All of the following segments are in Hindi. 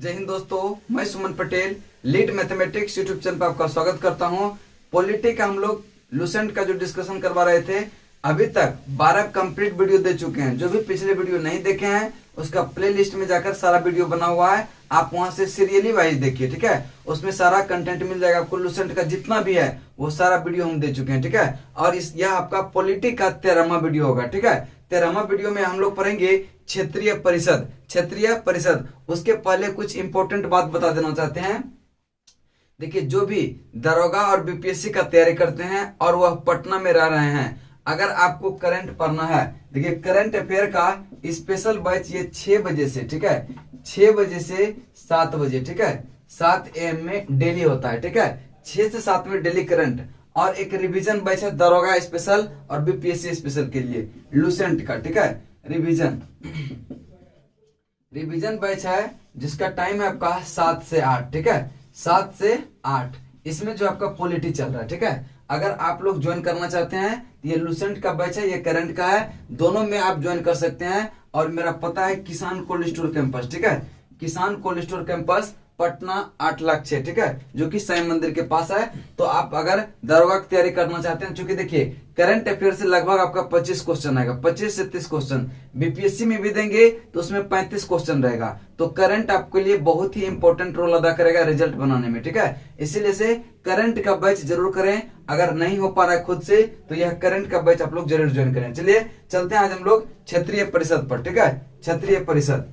जय हिंद दोस्तों, मैं Suman Patel lead mathematics YouTube channel पर आपका स्वागत करता हूं। पॉलिटी का हम लोग लुसेंट का जो डिस्कशन करवा रहे थे, अभी तक 12 कंप्लीट वीडियो दे चुके हैं। जो भी पिछले वीडियो नहीं देखे हैं उसका प्लेलिस्ट में जाकर सारा वीडियो बना हुआ है, आप वहां से सीरियली वाइज देखिए, ठीक है। उसमें सारा कंटेंट मिल जाएगा आपको। लुसेंट का जितना भी है वो सारा वीडियो हम दे चुके हैं, ठीक है। और यह आपका पॉलिटी का 13वां वीडियो होगा, ठीक है। 13वां वीडियो में हम लोग पढ़ेंगे क्षेत्रीय परिषद। क्षेत्रीय परिषद, उसके पहले कुछ इंपॉर्टेंट बात बता देना चाहते हैं। देखिए, जो भी दरोगा और बीपीएससी का तैयारी करते हैं और वह पटना में रह रहे हैं, अगर आपको करंट पढ़ना है, देखिए करंट अफेयर का स्पेशल बैच ये 6 बजे से, ठीक है, 6 बजे से 7 बजे, ठीक है, 7 AM में डेली होता है, ठीक है। 6 से 7 में डेली करंट, और एक रिवीजन बैच है दरोगा स्पेशल और बीपीएससी स्पेशल के लिए लुसेंट का, ठीक है। रिवीजन बैच है जिसका टाइम है आपका 7 से 8, ठीक है, 7 से 8। इसमें जो आपका पॉलिटी चल रहा है, ठीक है। अगर आप लोग ज्वाइन करना चाहते हैं तो ये लुसेंट का बैच है, ये करंट का है, दोनों में आप ज्वाइन कर सकते हैं। और मेरा पता है किसान कोल्ड स्टोर कैंपस, ठीक है, किसान कोल्ड स्टोर कैंपस पटना 8,06,000, ठीक है, जो कि साईं मंदिर के पास है। तो आप अगर दरोगा की तैयारी करना चाहते हैं, चूंकि देखिए करंट अफेयर से लगभग आपका 25 क्वेश्चन आएगा, 25 से 30 क्वेश्चन। बीपीएससी में भी देंगे तो उसमें 35 क्वेश्चन रहेगा। तो करंट आपके लिए बहुत ही इंपॉर्टेंट रोल अदा करेगा रिजल्ट बनाने में, ठीक है। इसीलिए से करंट का बैच जरूर करें। अगर नहीं हो पा रहा है खुद से तो यह करंट का बैच आप लोग जरूर ज्वाइन करें। चलिए चलते हैं आज हम लोग क्षेत्रीय परिषद पर, ठीक है। क्षेत्रीय परिषद,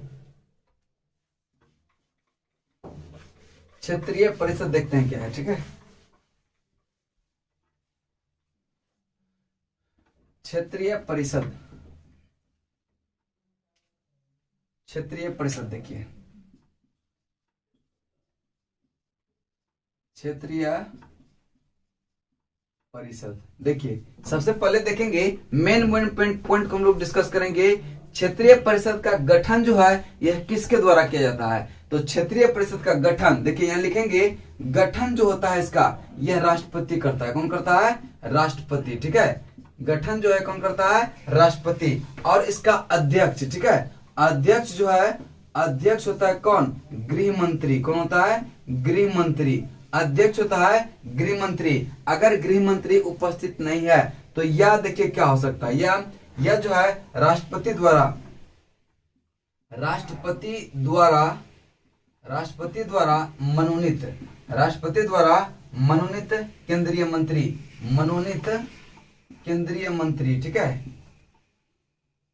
क्षेत्रीय परिषद देखते हैं क्या है, ठीक है। क्षेत्रीय परिषद, क्षेत्रीय परिषद देखिए, क्षेत्रीय परिषद देखिए, सबसे पहले देखेंगे मेन पॉइंट को हम लोग डिस्कस करेंगे। क्षेत्रीय परिषद का गठन जो है यह किसके द्वारा किया जाता है। तो क्षेत्रीय परिषद का गठन देखिए, यहां लिखेंगे गठन जो होता है इसका, यह राष्ट्रपति करता है। कौन करता है? राष्ट्रपति, ठीक है। गठन जो है कौन करता है? राष्ट्रपति। और इसका अध्यक्ष, ठीक है, अध्यक्ष जो है, अध्यक्ष होता है कौन? गृह मंत्री। कौन होता है? गृह मंत्री। अध्यक्ष होता है गृह मंत्री। अगर गृह मंत्री उपस्थित नहीं है तो यह देखिए क्या हो सकता है, यह जो है राष्ट्रपति द्वारा मनोनीत, राष्ट्रपति द्वारा मनोनीत केंद्रीय मंत्री, मनोनीत केंद्रीय मंत्री, ठीक है,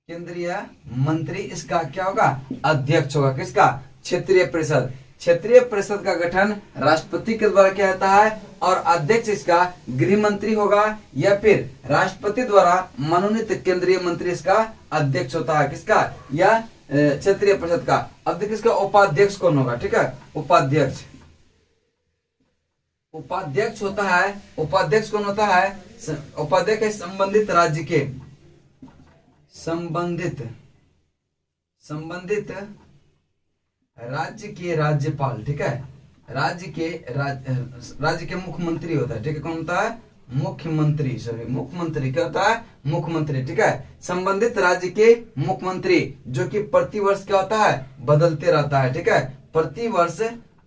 केंद्रीय मंत्री इसका क्या होगा? अध्यक्ष होगा। किसका? क्षेत्रीय परिषद। क्षेत्रीय परिषद का गठन राष्ट्रपति के द्वारा किया जाता है और अध्यक्ष इसका गृह मंत्री होगा, या फिर राष्ट्रपति द्वारा मनोनीत केंद्रीय मंत्री इसका अध्यक्ष होता है। किसका? या क्षेत्रीय परिषद का। अब देखिए इसका उपाध्यक्ष कौन होगा, ठीक है, उपाध्यक्ष। उपाध्यक्ष होता है, उपाध्यक्ष कौन होता है? उपाध्यक्ष है संबंधित राज्य के, संबंधित राज्य के राज्यपाल, ठीक है, राज्य के मुख्यमंत्री होता है, ठीक है। कौन होता है? मुख्यमंत्री, सॉरी मुख्यमंत्री। क्या होता है? मुख्यमंत्री, ठीक है। संबंधित राज्य के मुख्यमंत्री, जो कि प्रतिवर्ष क्या होता है? बदलते रहता है, ठीक है।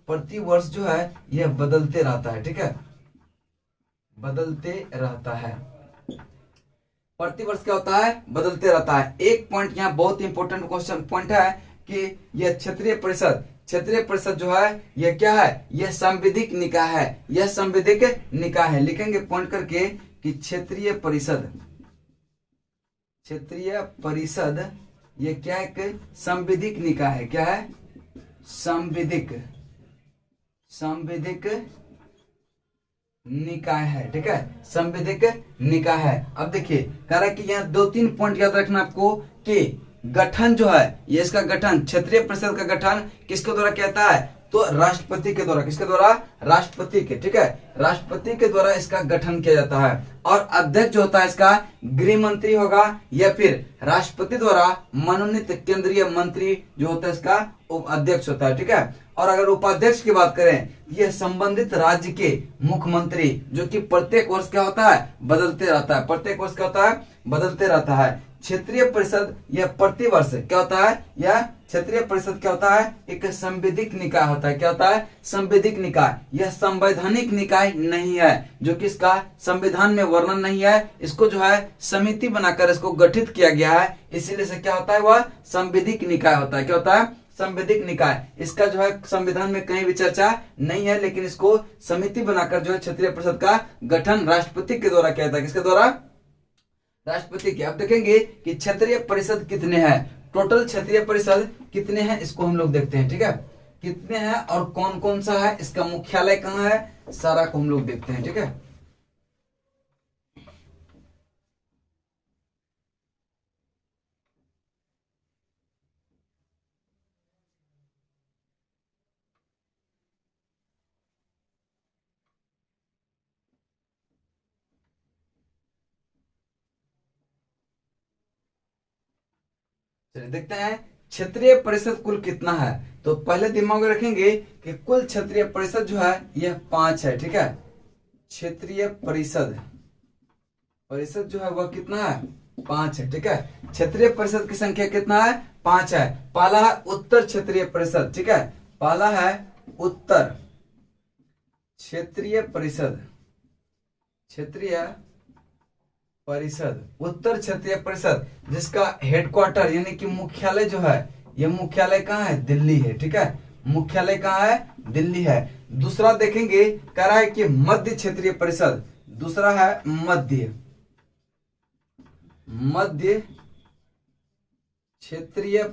प्रतिवर्ष जो है यह बदलते रहता है, ठीक है, बदलते रहता है। प्रतिवर्ष क्या होता है? बदलते रहता है। एक पॉइंट यहाँ बहुत इंपॉर्टेंट क्वेश्चन पॉइंट है कि यह क्षेत्रीय परिषद जो है यह क्या है? यह संविधिक निकाय है, यह संविधिक निकाय है। लिखेंगे पॉइंट करके कि क्षेत्रीय परिषद यह क्या है? एक संविधिक निकाय है। क्या है? संविधिक निकाय है, ठीक है, संविधिक निकाय है। अब देखिए कह रहा है कि यहाँ 2-3 पॉइंट याद रखना आपको कि गठन जो है, ये इसका गठन, क्षेत्रीय परिषद का गठन किसके द्वारा किया जाता है? तो राष्ट्रपति के द्वारा। किसके द्वारा? राष्ट्रपति के, ठीक है, राष्ट्रपति के द्वारा इसका गठन किया जाता है। और अध्यक्ष जो होता है इसका गृह मंत्री होगा, या फिर राष्ट्रपति द्वारा मनोनीत केंद्रीय मंत्री जो होता है इसका अध्यक्ष होता है, ठीक है। और अगर उपाध्यक्ष की बात करें, यह संबंधित राज्य के मुख्यमंत्री, जो कि प्रत्येक वर्ष क्या होता है? बदलते रहता है। प्रत्येक वर्ष क्या होता है? बदलते रहता है। क्षेत्रीय परिषद यह प्रतिवर्ष क्या होता है, यह क्षेत्रीय परिषद क्या होता है, एक संवैधानिक निकाय होता है। क्या होता है, संवैधानिक निकाय। यह संवैधानिक निकाय नहीं है, जो कि इसका संविधान में वर्णन नहीं है। इसको जो है समिति बनाकर इसको गठित किया गया है, इसीलिए से क्या होता है, वह संवैधानिक निकाय होता है। क्या होता है, संवैधानिक निकाय। इसका जो है संविधान में कहीं भी चर्चा नहीं है, लेकिन इसको समिति बनाकर जो है क्षेत्रीय परिषद का गठन राष्ट्रपति के द्वारा किया जाता है। किसके द्वारा, राष्ट्रपति के। अब देखेंगे कि क्षेत्रीय परिषद कितने हैं, टोटल क्षेत्रीय परिषद कितने हैं, इसको हम लोग देखते हैं। ठीक है, कितने हैं और कौन कौन सा है, इसका मुख्यालय कहाँ है, सारा को हम लोग देखते हैं। ठीक है, चलिए देखते हैं क्षेत्रीय परिषद कुल कितना है। तो पहले दिमाग में रखेंगे कि कुल क्षेत्रीय परिषद जो है यह 5 है। ठीक है, क्षेत्रीय परिषद जो है वह कितना है, 5 है। ठीक है, क्षेत्रीय परिषद की संख्या कितना है, 5 है। पहला है उत्तर क्षेत्रीय परिषद। ठीक है, पहला है उत्तर क्षेत्रीय परिषद, उत्तर क्षेत्रीय परिषद, जिसका हेडक्वार्टर यानी कि मुख्यालय जो है, यह मुख्यालय कहाँ है, दिल्ली है। ठीक है, मुख्यालय कहाँ है, दिल्ली है। दूसरा देखेंगे, कह रहा है कि मध्य क्षेत्रीय परिषद, दूसरा है मध्य क्षेत्रीय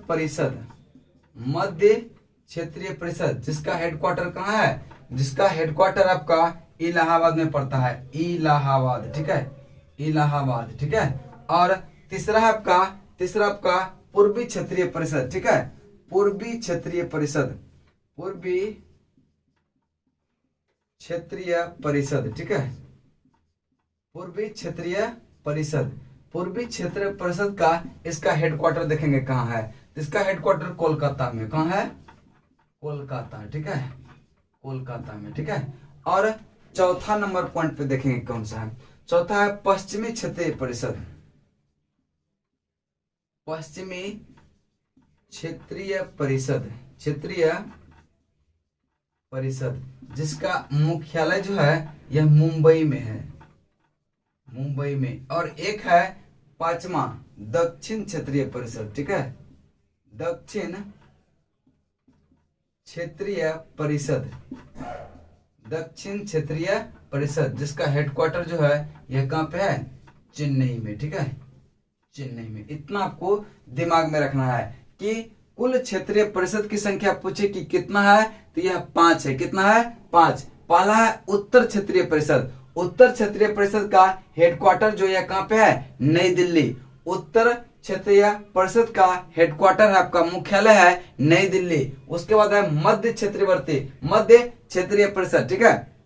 परिषद, जिसका हेडक्वार्टर कहाँ है, जिसका हेडक्वार्टर आपका इलाहाबाद में पड़ता है, इलाहाबाद। ठीक है, इलाहाबाद। ठीक है, और तीसरा आपका पूर्वी क्षेत्रीय परिषद। ठीक है, पूर्वी क्षेत्रीय परिषद। ठीक है, पूर्वी क्षेत्रीय परिषद का इसका हेडक्वार्टर देखेंगे कहाँ है, इसका हेडक्वार्टर कोलकाता में। कहाँ है, कोलकाता। ठीक है, कोलकाता में। ठीक है, और चौथा नंबर पॉइंट पे देखेंगे कौन सा है, चौथा है पश्चिमी क्षेत्रीय परिषद। पश्चिमी क्षेत्रीय परिषद, जिसका मुख्यालय जो है यह मुंबई में है, मुंबई में। और एक है पांचवा दक्षिण क्षेत्रीय परिषद। ठीक है, दक्षिण क्षेत्रीय परिषद, जिसका हेडक्वार्टर जो है यह कहाँ पे है, चेन्नई में। ठीक है, चेन्नई में। इतना आपको दिमाग में रखना है कि कुल क्षेत्रीय परिषद की संख्या पूछे कि कितना है, तो यह 5 है। कितना है, 5। पहला है उत्तर क्षेत्रीय परिषद। उत्तर क्षेत्रीय परिषद का हेडक्वार्टर जो है कहाँ पे है, नई दिल्ली। उत्तर क्षेत्रीय परिषद का हेडक्वार्टर है, आपका मुख्यालय है नई दिल्ली। उसके बाद है मध्य क्षेत्रीय परिषद। ठीक है,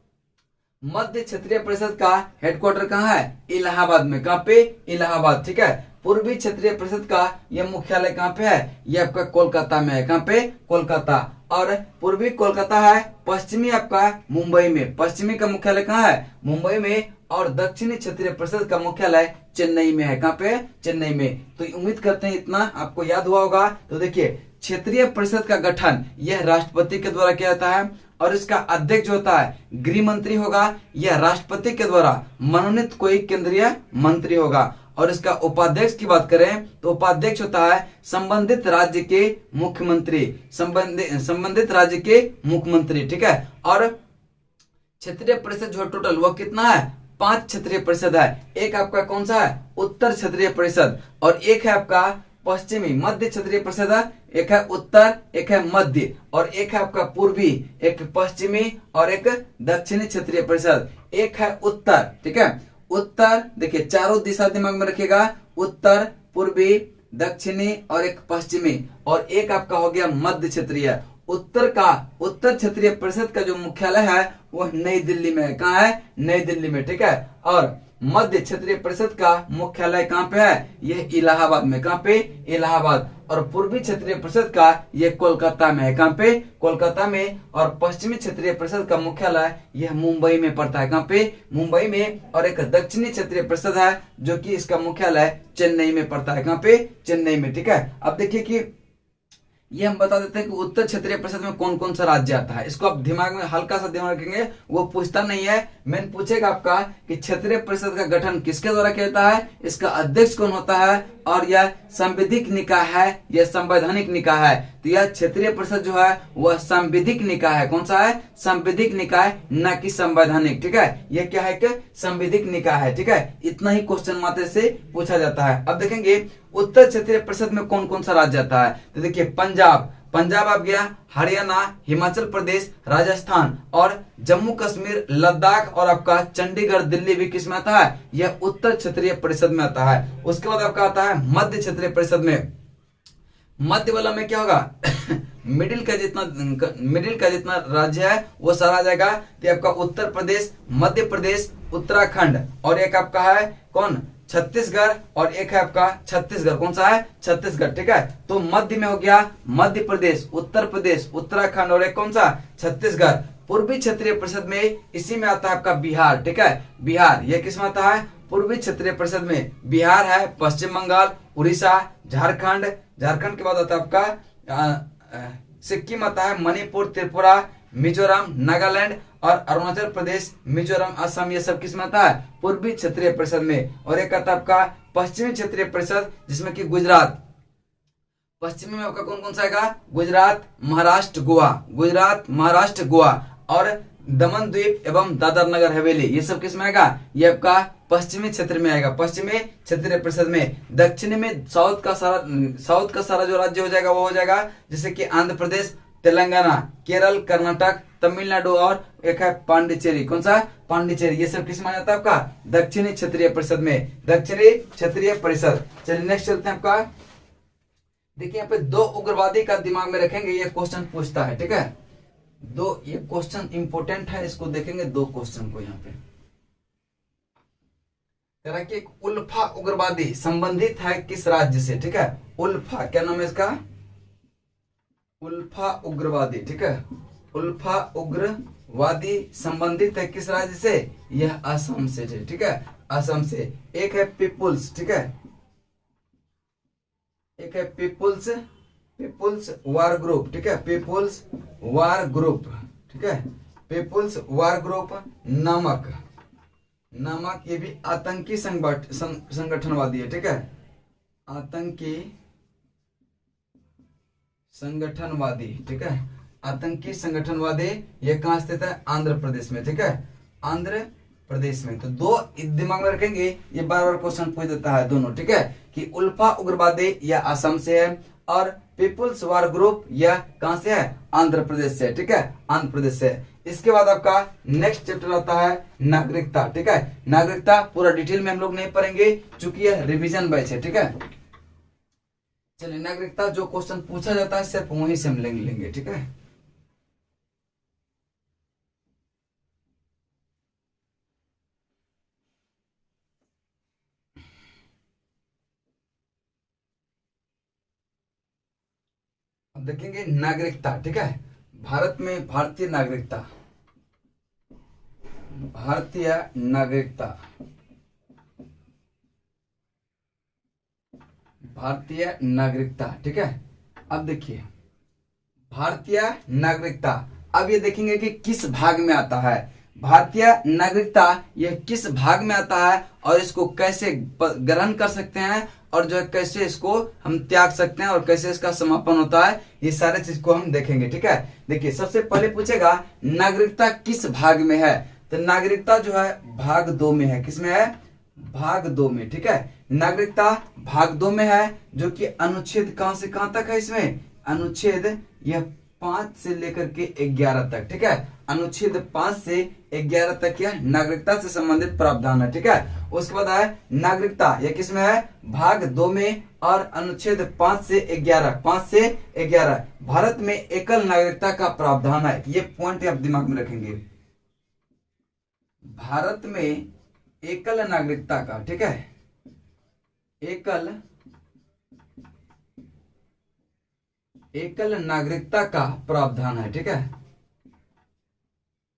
मध्य क्षेत्रीय परिषद का हेडक्वार्टर कहाँ है, इलाहाबाद में। कहाँ पे, इलाहाबाद। ठीक है, पूर्वी क्षेत्रीय परिषद का यह मुख्यालय कहाँ पे है, यह आपका कोलकाता में है। कहाँ पे, कोलकाता। और पूर्वी कोलकाता है, पश्चिमी आपका मुंबई में। पश्चिमी का मुख्यालय कहाँ है, मुंबई में। और दक्षिणी क्षेत्रीय परिषद का मुख्यालय चेन्नई में है। कहाँ पे, चेन्नई में। तो उम्मीद करते हैं इतना आपको याद हुआ होगा। तो देखिए, क्षेत्रीय परिषद का गठन यह राष्ट्रपति के द्वारा किया जाता है, और इसका अध्यक्ष जो होता है गृह मंत्री होगा। यह राष्ट्रपति के द्वारा मनोनीत कोई केंद्रीय मंत्री होगा। और इसका उपाध्यक्ष की बात करें तो उपाध्यक्ष होता है संबंधित राज्य के मुख्यमंत्री, संबंधित राज्य के मुख्यमंत्री। ठीक है, और क्षेत्रीय परिषद जो टोटल वह कितना है, 5 क्षेत्रीय परिषद है। एक आपका कौन सा है, उत्तर क्षेत्रीय परिषद, और एक है आपका पश्चिमी मध्य क्षेत्रीय परिषद है। एक है उत्तर, एक है मध्य, और एक है आपका पूर्वी, एक पश्चिमी, और एक दक्षिणी क्षेत्रीय परिषद। एक है उत्तर। ठीक है, उत्तर देखिए चारों दिशा दिमाग में रखिएगा, उत्तर, पूर्वी, दक्षिणी और एक पश्चिमी, और एक आपका हो गया मध्य क्षेत्रीय। उत्तर क्षेत्रीय परिषद का जो मुख्यालय है वह नई दिल्ली में है। कहाँ है, नई दिल्ली में। ठीक है, और मध्य क्षेत्रीय परिषद का मुख्यालय कहाँ पे है? ये इलाहाबाद में। कहाँ पे? इलाहाबाद। और पूर्वी क्षेत्रीय परिषद का ये कोलकाता में है। कहाँ पे? कोलकाता में। और पश्चिमी क्षेत्रीय परिषद का मुख्यालय यह मुंबई में पड़ता है। कहाँ पे? मुंबई में। और एक दक्षिणी क्षेत्रीय परिषद है जो कि इसका मुख्यालय चेन्नई में पड़ता है। कहाँ पे? चेन्नई में। ठीक है, अब देखिए कि ये हम बता देते हैं कि उत्तर क्षेत्रीय परिषद में कौन कौन सा राज्य आता है। इसको आप दिमाग में हल्का सा दिमाग रखेंगे, वो पूछता नहीं है। मैंने पूछेगा आपका कि क्षेत्रीय परिषद का गठन किसके द्वारा किया जाता है, इसका अध्यक्ष कौन होता है, और यह संवैधानिक निकाय है, यह संवैधानिक निकाय है। तो यह क्षेत्रीय परिषद जो है वह संवैधानिक निकाय है। कौन सा है? संवैधानिक निकाय, न कि संवैधानिक। ठीक है, यह क्या है कि संवैधानिक निकाय है। ठीक है, इतना ही क्वेश्चन मात्र से पूछा जाता है। अब देखेंगे उत्तर क्षेत्रीय परिषद में कौन कौन सा राज्य आता है। तो देखिए पंजाब आ गया, हरियाणा, हिमाचल प्रदेश, राजस्थान और जम्मू कश्मीर, लद्दाख और आपका चंडीगढ़, दिल्ली भी किस में आता है? यह उत्तर क्षेत्रीय परिषद में आता है। उसके बाद आपका आता है मध्य क्षेत्रीय परिषद में। मध्य वाला में क्या होगा? मिडिल का जितना राज्य है वो सारा आ जाएगा। तो आपका उत्तर प्रदेश, मध्य प्रदेश, उत्तराखंड और एक आपका है कौन? छत्तीसगढ़। और एक है आपका छत्तीसगढ़। कौन सा है? छत्तीसगढ़। ठीक है, तो मध्य में हो गया मध्य प्रदेश, उत्तर प्रदेश, उत्तराखंड और एक कौन सा? छत्तीसगढ़। पूर्वी क्षेत्रीय परिषद में इसी में आता है आपका बिहार। ठीक है, बिहार ये किस में आता है? पूर्वी क्षेत्रीय परिषद में बिहार है, पश्चिम बंगाल, उड़ीसा, झारखंड के बाद आता है आपका सिक्किम आता है, मणिपुर, त्रिपुरा, मिजोरम, नागालैंड और अरुणाचल प्रदेश, मिजोरम, असम, ये सब किस में आता है? पूर्वी क्षेत्रीय परिषद में। और एक आता है आपका पश्चिमी क्षेत्रीय परिषद जिसमें कि गुजरात। पश्चिमी में आपका कौन कौन सा आएगा? गुजरात, महाराष्ट्र, गोवा। गुजरात, महाराष्ट्र, गोवा और दमन द्वीप एवं दादर नगर हवेली, ये सब किस में आएगा? ये आपका पश्चिमी क्षेत्र में आएगा, पश्चिमी क्षेत्रीय परिषद में। दक्षिणी में साउथ का सारा जो राज्य हो जाएगा वो हो जाएगा, जैसे कि आंध्र प्रदेश, तेलंगाना, केरल, कर्नाटक, तमिलनाडु और एक है पांडिचेरी। कौन सा? पांडिचेरी। ये सब किस में आता है आपका? दक्षिणी क्षेत्रीय परिषद में। दक्षिणी क्षेत्रीय परिषद। चलिए नेक्स्ट चलते हैं आपका। देखिए यहाँ पे दो उग्रवादी का दिमाग में रखेंगे, ये क्वेश्चन पूछता है। ठीक है, दो ये क्वेश्चन इंपोर्टेंट है, इसको देखेंगे दो क्वेश्चन को। यहाँ पे तरह की उल्फा उग्रवादी संबंधित है किस राज्य से? ठीक है, उल्फा क्या नाम है इसका? उल्फा उग्रवादी। ठीक है, उल्फा उग्रवादी संबंधित है किस राज्य से? यह असम से है। ठीक है, असम से। एक है पीपुल्स। ठीक है, एक है पीपुल्स वार ग्रुप। ठीक है, पीपुल्स वार ग्रुप। ठीक है, पीपुल्स वार ग्रुप नामक ये भी आतंकी संगठनवादी है। ठीक है, आतंकी संगठनवादी। ठीक है, आतंकी संगठनवादी। ये कहां स्थित है? आंध्र प्रदेश में। ठीक है, आंध्र प्रदेश में। तो दो दिमाग में रखेंगे, ये बार बार क्वेश्चन पूछ देता है दोनों। ठीक है, कि उल्फा उग्रवादी यह असम से है और पीपुल्स वार ग्रुप यह कहां से है? आंध्र प्रदेश से। ठीक है, आंध्र प्रदेश से। इसके बाद आपका नेक्स्ट चैप्टर आता है नागरिकता। ठीक है, नागरिकता पूरा डिटेल में हम लोग नहीं पढ़ेंगे क्योंकि यह रिवीजन बैच है। ठीक है, चलिए नागरिकता जो क्वेश्चन पूछा जाता है सिर्फ वहीं से हम लेंगे। ठीक है, अब देखेंगे नागरिकता। ठीक है, भारत में भारतीय नागरिकता। ठीक है, अब देखिए भारतीय नागरिकता। अब ये देखेंगे कि किस भाग में आता है भारतीय नागरिकता, यह किस भाग में आता है और इसको कैसे ग्रहण कर सकते हैं और जो है कैसे इसको हम त्याग सकते हैं और कैसे इसका समापन होता है, ये सारे चीज को हम देखेंगे। ठीक है, देखिए सबसे पहले पूछेगा नागरिकता किस भाग में है? तो नागरिकता जो है भाग 2 में है। किस में है? भाग 2 में। ठीक है, नागरिकता भाग 2 में है, जो कि अनुच्छेद कहां से कहां तक है? इसमें अनुच्छेद यह 5 से लेकर के 11 तक। ठीक है, अनुच्छेद 5 से 11 तक यह नागरिकता से संबंधित प्रावधान है। ठीक है, उसके बाद है नागरिकता, यह किस में है? भाग 2 में और अनुच्छेद 5 से 11 भारत में एकल नागरिकता का प्रावधान है। ये पॉइंट आप दिमाग में रखेंगे। भारत में एकल नागरिकता का, ठीक है, एकल नागरिकता का प्रावधान है, ठीक है,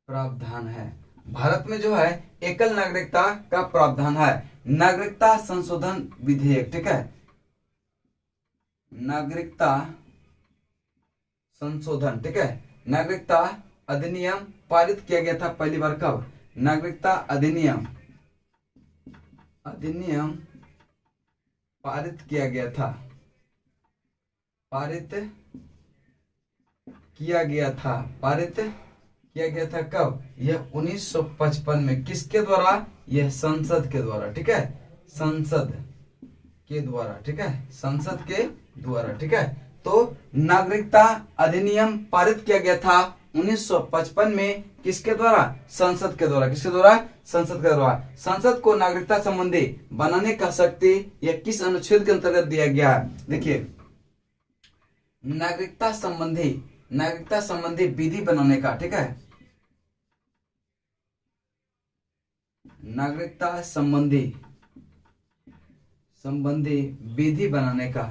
प्रावधान है। भारत में जो है एकल नागरिकता का प्रावधान है। नागरिकता संशोधन विधेयक, ठीक है, नागरिकता संशोधन, ठीक है, नागरिकता अधिनियम पारित किया गया था पहली बार कब? नागरिकता अधिनियम पारित किया गया था, पारित किया गया था कब? यह 1955 में। किसके द्वारा? यह संसद के द्वारा, ठीक है, संसद के द्वारा, ठीक है, संसद के द्वारा, ठीक है। तो नागरिकता अधिनियम पारित किया गया था 1955 में, किसके द्वारा? संसद के द्वारा। किसके द्वारा? संसद के द्वारा। संसद को नागरिकता संबंधी बनाने का शक्ति यह किस अनुच्छेद के अंतर्गत दिया गया है? देखिए, नागरिकता संबंधी विधि बनाने का, ठीक है, नागरिकता संबंधी विधि बनाने का,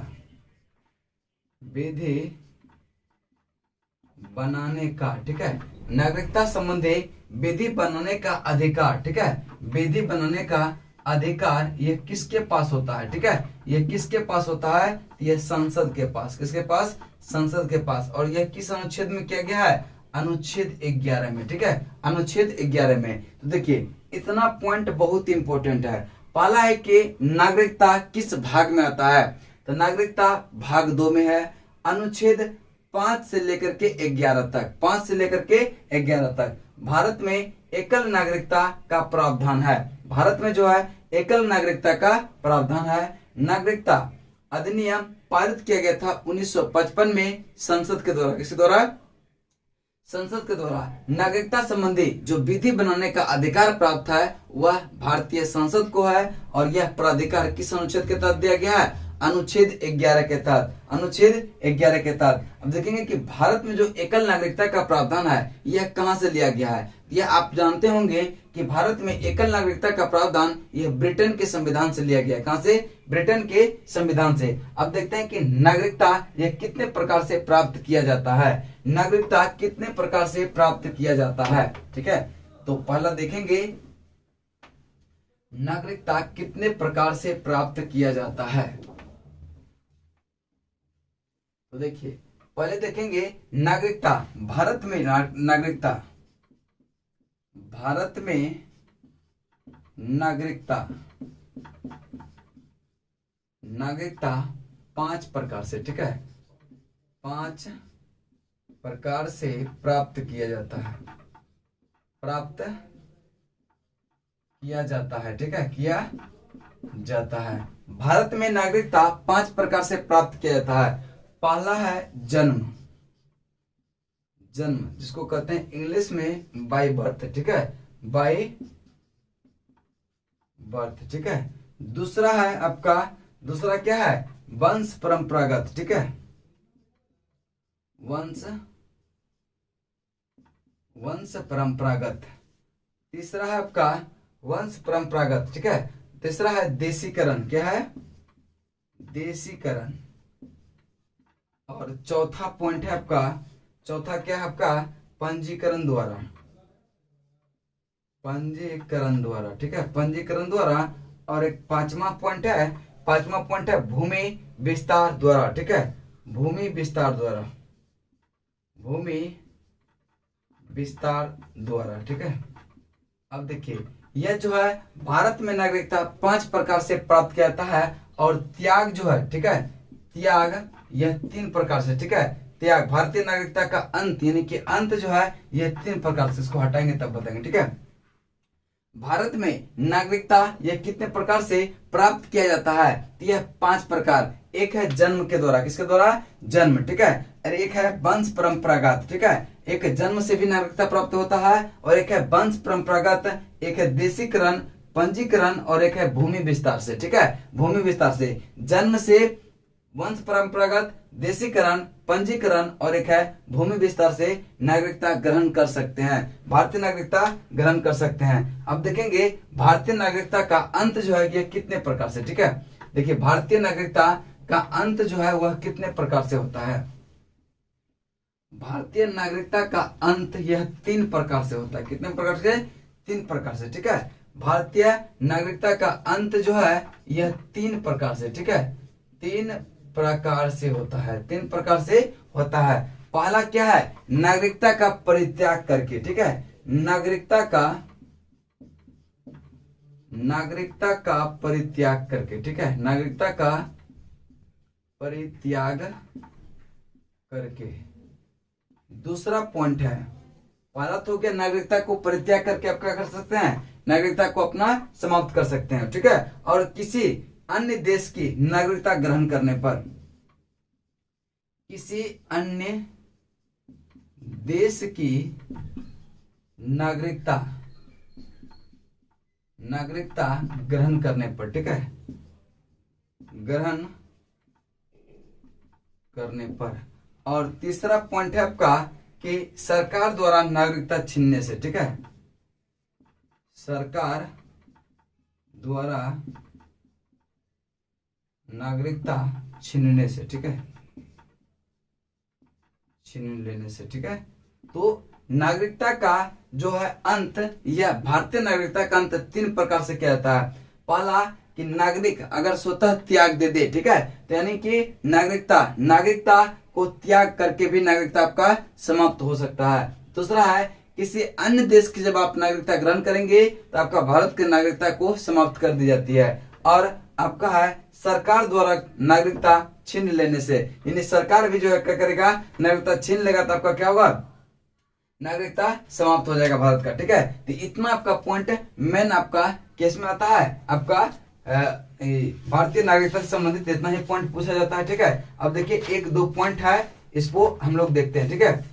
ठीक है, नागरिकता संबंधी विधि बनाने का अधिकार, ठीक है, विधि बनाने का अधिकार यह किसके पास होता है? ठीक है, यह किसके पास होता है? यह संसद के पास। किसके पास? संसद के पास। और यह किस अनुच्छेद में किया गया है? अनुच्छेद 11 में, ठीक है, अनुच्छेद 11 में। तो देखिए, इतना पॉइंट बहुत इंपॉर्टेंट है। पहला है कि नागरिकता किस भाग में आता है? तो नागरिकता भाग 2 में है, अनुच्छेद 5 से लेकर के 11 तक, 5 से लेकर के 11 तक। भारत में एकल नागरिकता का प्रावधान है। भारत में जो है एकल नागरिकता का प्रावधान है। नागरिकता अधिनियम पारित किया गया था 1955 में संसद के द्वारा। किसके द्वारा? संसद के द्वारा। नागरिकता संबंधी जो विधि बनाने का अधिकार प्राप्त है वह भारतीय संसद को है। और यह प्राधिकार किस अनुच्छेद के तहत दिया गया है? अनुच्छेद 11 के तहत। अनुच्छेद 11 के तहत। अब देखेंगे कि भारत में जो एकल नागरिकता का प्रावधान है यह कहां से लिया गया है। यह आप जानते होंगे कि भारत में एकल नागरिकता का प्रावधान यह ब्रिटेन के संविधान से लिया गया है। कहां से? ब्रिटेन के संविधान से। अब देखते हैं कि नागरिकता यह कितने प्रकार से प्राप्त किया जाता है। नागरिकता कितने प्रकार से प्राप्त किया जाता है, ठीक है। तो पहला देखेंगे नागरिकता कितने प्रकार से प्राप्त किया जाता है। तो देखिए, पहले देखेंगे नागरिकता। भारत में नागरिकता 5 प्रकार से, ठीक है, 5 प्रकार से प्राप्त किया जाता है। ठीक है, किया जाता है। भारत में नागरिकता 5 प्रकार से प्राप्त किया जाता है। पहला है जन्म, जिसको कहते हैं इंग्लिश में बाय बर्थ, ठीक है, बाय बर्थ, ठीक है। दूसरा है आपका, दूसरा क्या है? वंश परंपरागत, ठीक है, वंश परंपरागत। तीसरा है आपका वंश परंपरागत, ठीक है। तीसरा है देशीकरण। क्या है? देशीकरण। और चौथा पॉइंट है आपका, चौथा क्या है आपका? पंजीकरण द्वारा, ठीक है, पंजीकरण द्वारा। और एक पांचवा पॉइंट है भूमि विस्तार द्वारा, ठीक है, भूमि विस्तार द्वारा, ठीक है। अब देखिए, यह जो है भारत में नागरिकता 5 प्रकार से प्राप्त किया जाता है। और त्याग जो है, ठीक है, त्याग यह 3 प्रकार से, ठीक है, त्याग, भारतीय नागरिकता का अंत, यानी कि अंत जो है यह 3 प्रकार से। इसको हटाएंगे तब बताएंगे, ठीक है। भारत में नागरिकता यह कितने प्रकार से प्राप्त किया जाता है? तो यह 5 प्रकार। एक है जन्म के द्वारा। किसके द्वारा? जन्म, ठीक है। और एक है वंश परंपरागत, ठीक है, एक जन्म से भी नागरिकता प्राप्त होता है। और एक है वंश परंपरागत, एक है देशीकरण, पंजीकरण, और एक है भूमि विस्तार से, ठीक है, भूमि विस्तार से। जन्म से, वंश परंपरागत, देशीकरण, पंजीकरण और एक है भूमि विस्तार से नागरिकता ग्रहण कर सकते हैं, भारतीय नागरिकता ग्रहण कर सकते हैं। अब देखेंगे भारतीय नागरिकता का अंत जो है ये कितने प्रकार से, ठीक है। देखिए भारतीय नागरिकता का अंत जो है वह कितने प्रकार से होता है। भारतीय नागरिकता का अंत यह 3 प्रकार से होता है। कितने प्रकार से? 3 प्रकार से, ठीक है। भारतीय नागरिकता का अंत जो है यह 3 प्रकार से, ठीक है, 3 प्रकार से होता है, 3 प्रकार से होता है। पहला क्या है? नागरिकता का परित्याग करके, ठीक है, नागरिकता का परित्याग करके, ठीक है, नागरिकता का परित्याग करके। दूसरा पॉइंट है, पहला तो क्या, नागरिकता को परित्याग करके आप क्या कर सकते हैं, नागरिकता को अपना समाप्त कर सकते हैं, ठीक है। और किसी अन्य देश की नागरिकता ग्रहण करने पर, किसी अन्य देश की नागरिकता ग्रहण करने पर, ठीक है, ग्रहण करने पर। और तीसरा पॉइंट है आपका कि सरकार द्वारा नागरिकता छीनने से, ठीक है, सरकार द्वारा नागरिकता छीनने से, ठीक है, छीन लेने से, ठीक है। तो नागरिकता का जो है अंत, यह भारतीय नागरिकता का अंत 3 प्रकार से किया जाता है। पहला कि नागरिक अगर स्वतः त्याग दे दे, ठीक है, तो यानी कि नागरिकता को त्याग करके भी नागरिकता आपका समाप्त हो सकता है। दूसरा है किसी अन्य देश की जब आप नागरिकता ग्रहण करेंगे तो आपका भारत की नागरिकता को समाप्त कर दी जाती है। और आपका है सरकार द्वारा नागरिकता छीन लेने से, यानी सरकार भी जो है क्या करेगा, नागरिकता छीन लेगा तो आपका क्या होगा, नागरिकता समाप्त हो जाएगा भारत का, ठीक है। तो इतना आपका पॉइंट मेन आपका केस में आता है, आपका भारतीय नागरिकता से संबंधित इतना ही पॉइंट पूछा जाता है, ठीक है। अब देखिए 1-2 पॉइंट है, इसको हम लोग देखते हैं, ठीक है।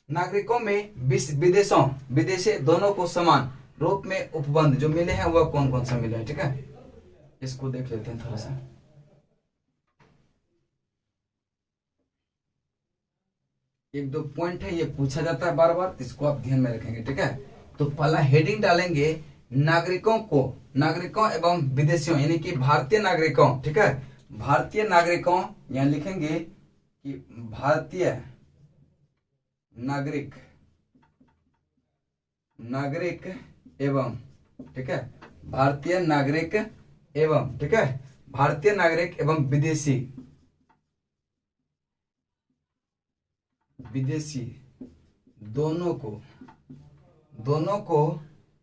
नागरिकों में विदेशी दोनों को समान रूप में उपबंध जो मिले हैं वह कौन कौन सा मिले हैं, ठीक है, इसको देख लेते हैं थोड़ा सा। एक दो पॉइंट है, ये पूछा जाता है बार बार, इसको आप ध्यान में रखेंगे, ठीक है। तो पहला हेडिंग डालेंगे नागरिकों एवं विदेशियों, यानी कि भारतीय नागरिकों, ठीक है, भारतीय नागरिकों, यहाँ लिखेंगे कि भारतीय नागरिक एवं, ठीक है, भारतीय नागरिक एवं, ठीक है, भारतीय नागरिक एवं विदेशी दोनों को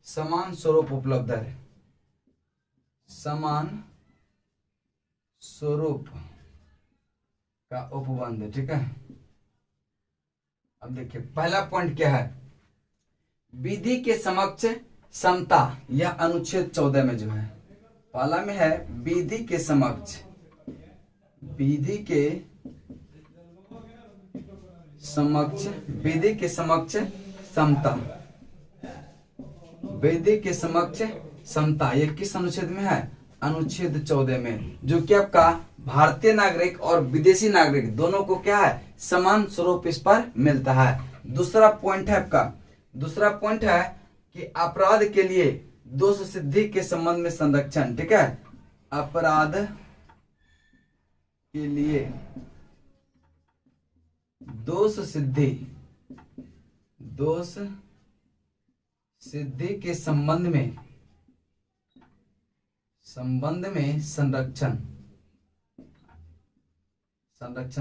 समान स्वरूप उपलब्ध है, समान स्वरूप का उपबंध, ठीक है। अब देखिए पहला पॉइंट क्या है, विधि के समक्ष समता, यह अनुच्छेद 14 में जो है, पहला में है विधि के समक्ष समता, विधि के समक्ष समता, ये किस अनुच्छेद में है, अनुच्छेद 14 में, जो कि आपका भारतीय नागरिक और विदेशी नागरिक दोनों को क्या है, समान स्वरूप इस पर मिलता है। दूसरा पॉइंट है कि अपराध के लिए दोष सिद्धि के संबंध में संरक्षण, ठीक है, अपराध के लिए दोष सिद्धि के संबंध में संरक्षण,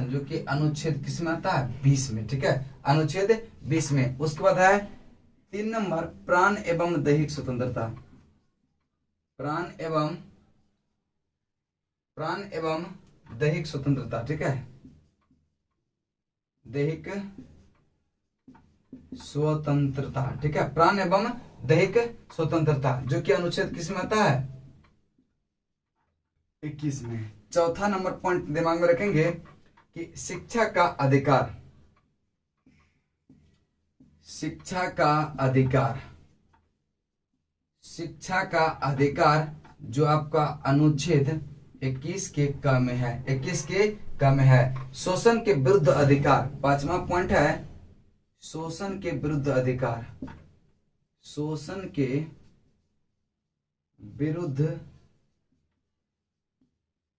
जो कि अनुच्छेद किस में आता है, 20 में, ठीक है, अनुच्छेद 20 में। उसके बाद है 3 नंबर प्राण एवं दैहिक स्वतंत्रता, प्राण एवं दैहिक स्वतंत्रता, ठीक है, दैहिक स्वतंत्रता, ठीक है, प्राण एवं दैहिक स्वतंत्रता, जो कि अनुच्छेद किस में आता है, 21 में। चौथा नंबर पॉइंट दिमाग में रखेंगे कि शिक्षा का अधिकार जो आपका अनुच्छेद 21 के क में है, 21 के कम है। शोषण के विरुद्ध अधिकार, पांचवा पॉइंट है शोषण के विरुद्ध अधिकार। शोषण के विरुद्ध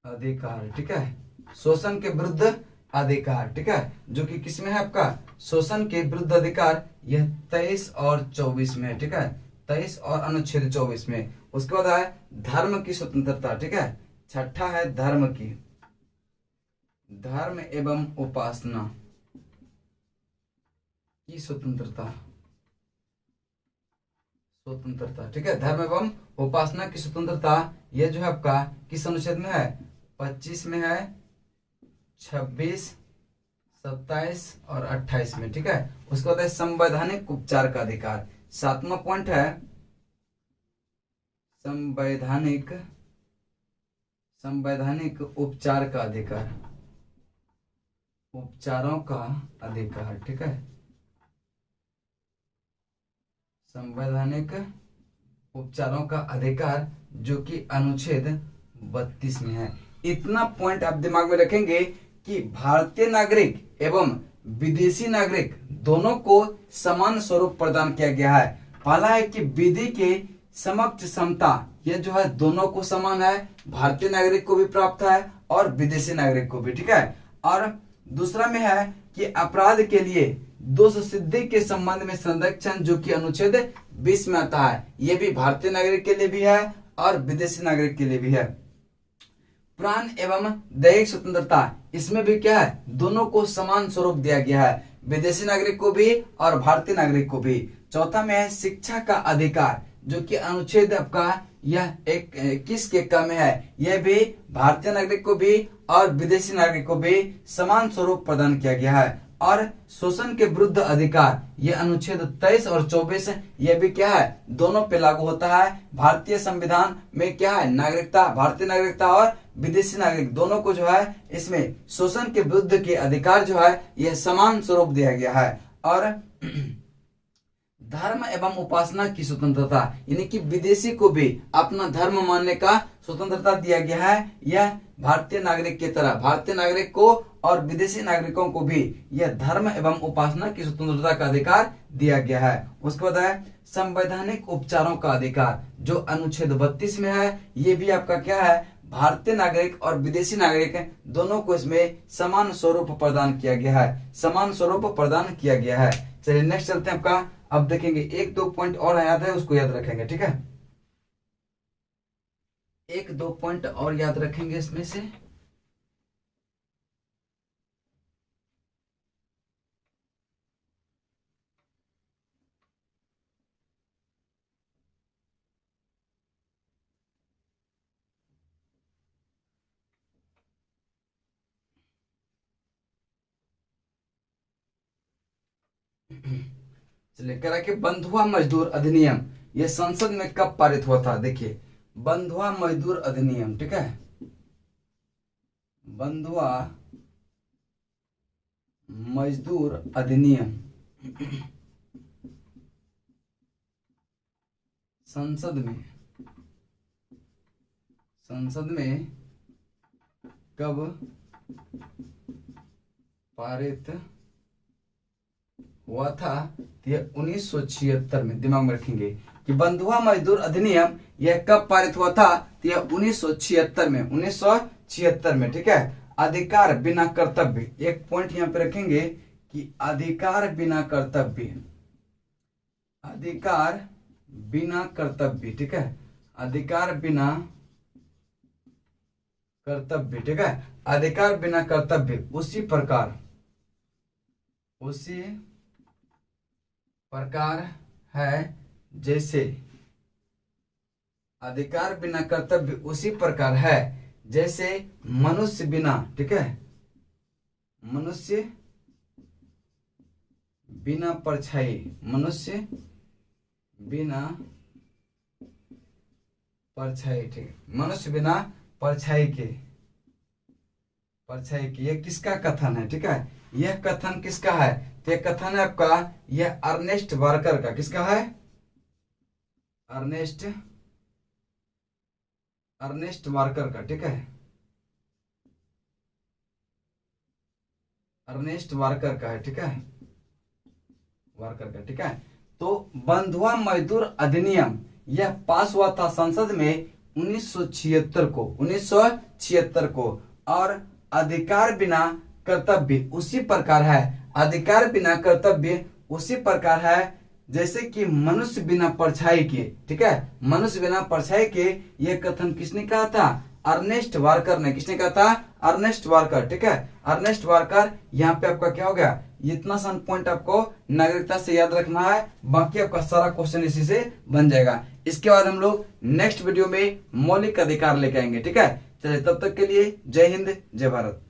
अधिकार, ठीक है, शोषण के विरुद्ध अधिकार, ठीक है, जो कि किसमें है आपका शोषण के विरुद्ध अधिकार, यह 23 और 24 में है, ठीक है, 23 और अनुच्छेद 24 में। उसके बाद है धर्म की स्वतंत्रता, ठीक है, छठा है धर्म की, धर्म एवं उपासना की स्वतंत्रता, स्वतंत्रता, ठीक है, धर्म एवं उपासना की स्वतंत्रता, यह जो है आपका किस अनुच्छेद में है, 25 में है, 26, 27 और 28 में, ठीक है। उसके बाद है संवैधानिक उपचार का अधिकार, सातवां पॉइंट है संवैधानिक उपचार का अधिकार, उपचारों का अधिकार, ठीक है, संवैधानिक उपचारों का अधिकार, जो कि अनुच्छेद 32 में है। इतना पॉइंट आप दिमाग में रखेंगे कि भारतीय नागरिक एवं विदेशी नागरिक दोनों को समान स्वरूप प्रदान किया गया है। पहला है कि विधि के समक्ष समता, यह जो है दोनों को समान है, भारतीय नागरिक को भी प्राप्त है और विदेशी नागरिक को भी, ठीक है। और दूसरा में है कि अपराध के लिए दोष सिद्धि के संबंध में संरक्षण, जो कि अनुच्छेद 20 में आता है, यह भी भारतीय नागरिक के लिए भी है और विदेशी नागरिक के लिए भी है। प्राण एवं दैहिक स्वतंत्रता, इसमें भी क्या है, दोनों को समान स्वरूप दिया गया है, विदेशी नागरिक को भी और भारतीय नागरिक को भी। चौथा में है शिक्षा का अधिकार, जो कि अनुच्छेद आपका यह 21 के कम है, यह भी भारतीय नागरिक को भी और विदेशी नागरिक को भी समान स्वरूप प्रदान किया गया है। और शोषण के विरुद्ध अधिकार, यह अनुच्छेद 23 और 24, यह भी क्या है, दोनों पे लागू होता है। भारतीय संविधान में क्या है, नागरिकता, भारतीय नागरिकता और विदेशी नागरिक दोनों को जो है इसमें शोषण के विरुद्ध के अधिकार जो है यह समान स्वरूप दिया गया है। और धर्म एवं उपासना की स्वतंत्रता, यानी कि विदेशी को भी अपना धर्म मानने का स्वतंत्रता दिया गया है। यह भारतीय नागरिक की तरह भारतीय नागरिक को और विदेशी नागरिकों को भी यह धर्म एवं उपासना की स्वतंत्रता का अधिकार दिया गया है। उसके बाद है संवैधानिक उपचारों का अधिकार, जो अनुच्छेद 32 में है, ये भी आपका क्या है, भारतीय नागरिक और विदेशी नागरिक दोनों को इसमें समान स्वरूप प्रदान किया गया है, समान स्वरूप प्रदान किया गया है। चलिए नेक्स्ट चलते हैं आपका, अब देखेंगे एक दो पॉइंट और याद है, उसको याद रखेंगे, ठीक है, एक दो पॉइंट और याद रखेंगे इसमें से। चलिए कह रहा है कि बंधुआ मजदूर अधिनियम, यह संसद में कब पारित हुआ था। देखिए बंधुआ मजदूर अधिनियम, ठीक है, बंधुआ मजदूर अधिनियम संसद में कब पारित हुआ था, यह 1976 में। दिमाग में रखेंगे कि बंधुआ मजदूर अधिनियम यह कब पारित हुआ था, तो यह 1976 में, 1976 में, ठीक है। अधिकार बिना कर्तव्य, एक पॉइंट यहां पे रखेंगे कि अधिकार बिना कर्तव्य, अधिकार बिना कर्तव्य, ठीक है, अधिकार बिना कर्तव्य, ठीक है, अधिकार बिना कर्तव्य उसी प्रकार है जैसे, अधिकार बिना कर्तव्य उसी प्रकार है जैसे मनुष्य बिना, ठीक है, मनुष्य बिना परछाई, मनुष्य बिना परछाई, ठीक है, मनुष्य बिना परछाई के, यह किसका कथन है, ठीक है, यह कथन किसका है, तो यह कथन है आपका यह अर्नेस्ट वार्कर का, किसका है, अर्नेस्ट वार्कर का, ठीक है, अर्नेस्ट वार्कर का है, ठीक है, वार्कर का, ठीक है। तो बंधुआ मजदूर अधिनियम यह पास हुआ था संसद में 1976 को और अधिकार बिना कर्तव्य उसी प्रकार है, अधिकार बिना कर्तव्य उसी प्रकार है जैसे कि मनुष्य बिना परछाई के, ठीक है, मनुष्य बिना परछाई के। यह कथन किसने कहा था? अर्नेस्ट वार्कर ने। किसने कहा था? अर्नेस्ट वार्कर, ठीक है, अर्नेस्ट वार्कर। यहाँ पे आपका क्या हो गया, इतना सन पॉइंट आपको नागरिकता से याद रखना है, बाकी आपका सारा क्वेश्चन इसी से बन जाएगा। इसके बाद हम लोग नेक्स्ट वीडियो में मौलिक अधिकार लेके आएंगे, ठीक है। चलिए तब तक के लिए जय हिंद जय भारत।